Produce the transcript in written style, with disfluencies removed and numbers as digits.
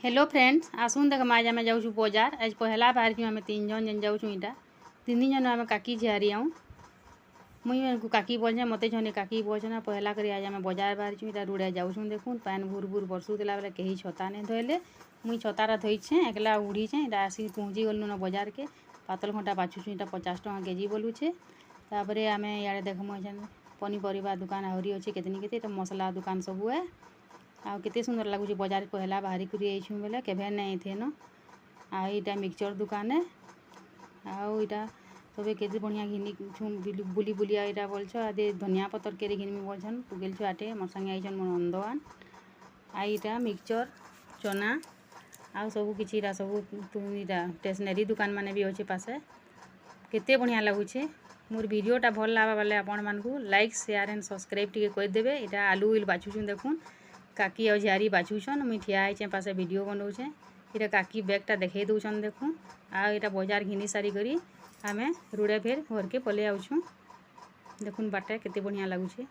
Hello friends आसुन देख आज आम जाऊँ बजार आज पहला बाहर आम 3 जन जेन जाऊँ इटा 3 जन आम काकी झियारी आऊँ मुई काकी बोल मत जने काकी बोलछन पहला कर आज आम बजार बाहर इटा रुड़े जाऊँ देखून पैन भूर भूर बरसुला बेले कहीं छता नहीं धोले मुई छतार धोईछे एकला उड़ीछे इटा आसिक पहुँची गलु न बजार के पातल घंटा बाछुछु इटा 50 टଙ୍କା केजी बोलुछे तापर आम इे देखमु पनीपरिया दुकान आहरी अच्छे केतनी केते मसला दुकान सबू है आउ केते सुंदर लगुच बजार पहला बाहरी करी आइछुं बेले केभे नहीं थे न आईटा मिक्सचर दुकान है आउ इटा सबे केते बढ़िया घिनी बुली बुलिया इटा बोलछ आदे धनिया पतर के घिनमी बोलछन पुगेल छुआटे मोर संगे आइछन मोर नंदवान आईटा मिक्सचर चना आउ सब किछि इटा सब इटा स्टेशनरी दुकान माने भी अच्छे पासे केते बढ़िया लगुचे मोर वीडियोटा भल लागा बेले आपण मानकू लाइक शेयर एंड सब्सक्राइब टिके कर देबे इटा आलू उल बाछुछुं देखुन काकी और झियारी बाछुछन मुई ठिया आइछे पासे वीडियो बनौछे इटा काकी बैगटा देखे दउछन देखुन आ इटा बाजार घिनी सारी करी आमे रुड़े फेर घर के पले आउछुं देखुन बाटे केते बढ़िया लगुछे।